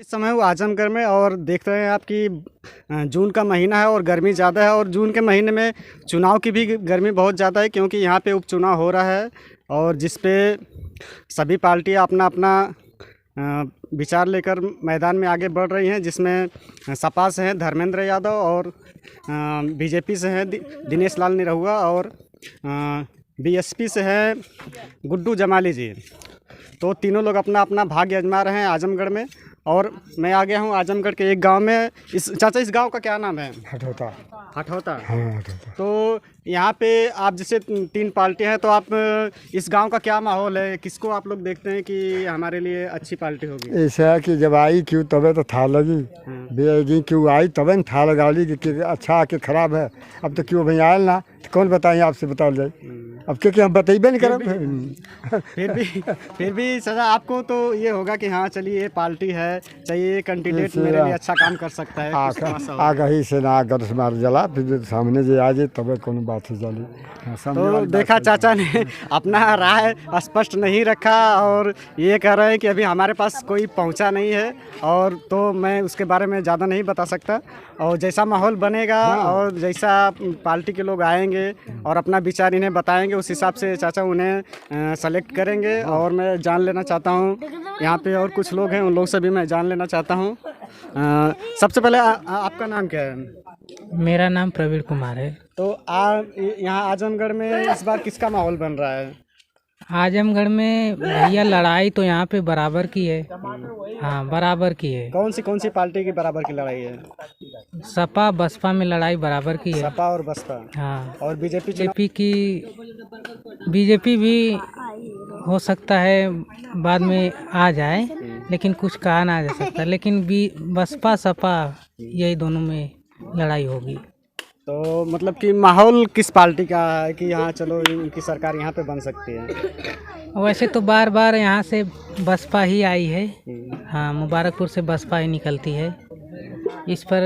इस समय हूँ आजमगढ़ में और देख रहे हैं आप कि जून का महीना है और गर्मी ज़्यादा है और जून के महीने में चुनाव की भी गर्मी बहुत ज़्यादा है, क्योंकि यहाँ पे उपचुनाव हो रहा है और जिस पे सभी पार्टियाँ अपना अपना विचार लेकर मैदान में आगे बढ़ रही हैं, जिसमें सपा से हैं धर्मेंद्र यादव और बीजेपी से हैं दिनेश लाल निरहुआ और बीएसपी से है गुड्डू जमाली जी। तो तीनों लोग अपना अपना भाग्य आजमा रहे हैं आजमगढ़ में। और मैं आ गया हूँ आजमगढ़ के एक गांव में। चाचा इस गांव का क्या नाम है? हठौता। हठौता। हाँ, हठौता। तो यहाँ पे आप जैसे 3 पार्टियाँ हैं, तो आप इस गांव का क्या माहौल है? किसको आप लोग देखते हैं कि हमारे लिए अच्छी पार्टी होगी? ऐसा है कि जब आई क्यों तबे तो था लगी, बेगी क्यों आई तबे न था लगा ली कि अच्छा कि खराब है। अब तो क्यों भाई आयल ना, तो कौन बताएं आपसे बताओ जाए। अब क्योंकि हम बतेबे नहीं करें। फिर भी सजा आपको तो ये होगा कि हाँ चलिए ये पार्टी है, चाहिए कैंडिडेट मेरे लिए अच्छा काम कर सकता है। आगही से ना गरस मार जला, फिर सामने जो आ जाए तबे कौन बात है जली। तो देखा चाचा ने अपना राय स्पष्ट नहीं रखा और ये कह रहे हैं कि अभी हमारे पास कोई पहुंचा नहीं है, और तो मैं उसके बारे में ज़्यादा नहीं बता सकता। और जैसा माहौल बनेगा और जैसा पार्टी के लोग आएंगे और अपना विचार इन्हें बताएंगे, उस हिसाब से चाचा उन्हें सेलेक्ट करेंगे। और मैं जान लेना चाहता हूँ, यहाँ पे और कुछ लोग हैं, उन लोग से भी मैं जान लेना चाहता हूँ। सबसे पहले आपका नाम क्या है? मेरा नाम प्रवीण कुमार है। तो यहाँ आजमगढ़ में इस बार किसका माहौल बन रहा है? आजमगढ़ में भैया लड़ाई तो यहाँ पे बराबर की है। हाँ, बराबर की है। कौन सी पार्टी की बराबर की लड़ाई है? सपा बसपा में लड़ाई बराबर की है। सपा और बसपा। हाँ। और बीजेपी भी हो सकता है बाद में आ जाए, लेकिन कुछ कहा ना जा सकता। लेकिन बसपा सपा यही दोनों में लड़ाई होगी। तो मतलब कि माहौल किस पार्टी का है कि हाँ चलो इनकी सरकार यहाँ पे बन सकती है? वैसे तो बार बार यहाँ से बसपा ही आई है। हाँ, मुबारकपुर से बसपा ही निकलती है। इस पर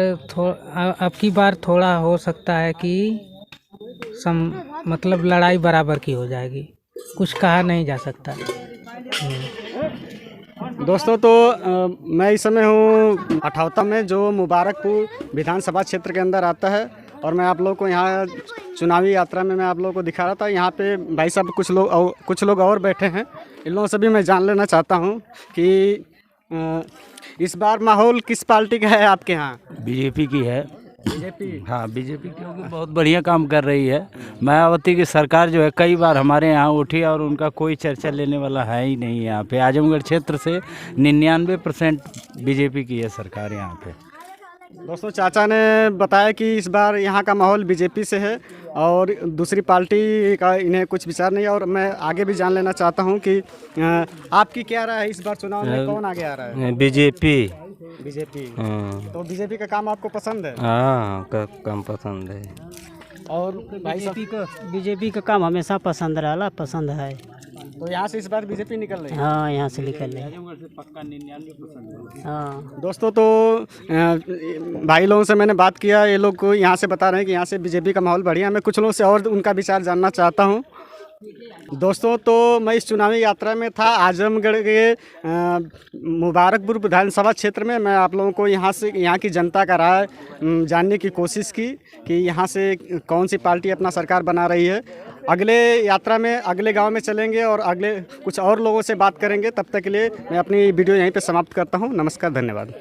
अब की बार थोड़ा हो सकता है कि मतलब लड़ाई बराबर की हो जाएगी, कुछ कहा नहीं जा सकता। दोस्तों तो मैं इस समय हूँ हठौता में, जो मुबारकपुर विधानसभा क्षेत्र के अंदर आता है। और मैं आप लोगों को यहाँ चुनावी यात्रा में मैं आप लोगों को दिखा रहा था। यहाँ पे भाई साहब कुछ लोग और बैठे हैं, इन लोगों से भी मैं जान लेना चाहता हूँ कि इस बार माहौल किस पार्टी का है आपके यहाँ? बीजेपी की है। बीजेपी? हाँ, बीजेपी क्योंकि बहुत बढ़िया काम कर रही है। मायावती की सरकार जो है कई बार हमारे यहाँ उठी और उनका कोई चर्चा लेने वाला है ही नहीं। यहाँ पे आजमगढ़ क्षेत्र से 99% बीजेपी की है सरकार यहाँ पे। दोस्तों चाचा ने बताया कि इस बार यहाँ का माहौल बीजेपी से है और दूसरी पार्टी का इन्हें कुछ विचार नहीं है। और मैं आगे भी जान लेना चाहता हूँ कि आपकी क्या राय है, इस बार चुनाव में कौन आगे आ रहा है? बीजेपी। तो बीजेपी का काम आपको पसंद है? हाँ, काम पसंद है। और बीजेपी का काम हमेशा पसंद रहा, पसंद है। तो यहाँ से इस बार बीजेपी निकल रही है? हाँ, यहाँ से निकल रही है। हाँ दोस्तों तो भाई लोगों से मैंने बात किया, ये लोग को यहाँ से बता रहे हैं कि यहाँ से बीजेपी का माहौल बढ़िया है। मैं कुछ लोगों से और उनका विचार जानना चाहता हूँ। दोस्तों तो मैं इस चुनावी यात्रा में था आजमगढ़ के मुबारकपुर विधानसभा क्षेत्र में। मैं आप लोगों को यहाँ की जनता का राय जानने की कोशिश की कि यहाँ से कौन सी पार्टी अपना सरकार बना रही है। अगले यात्रा में अगले गांव में चलेंगे और अगले कुछ और लोगों से बात करेंगे। तब तक के लिए मैं अपनी वीडियो यहीं पे समाप्त करता हूँ। नमस्कार, धन्यवाद।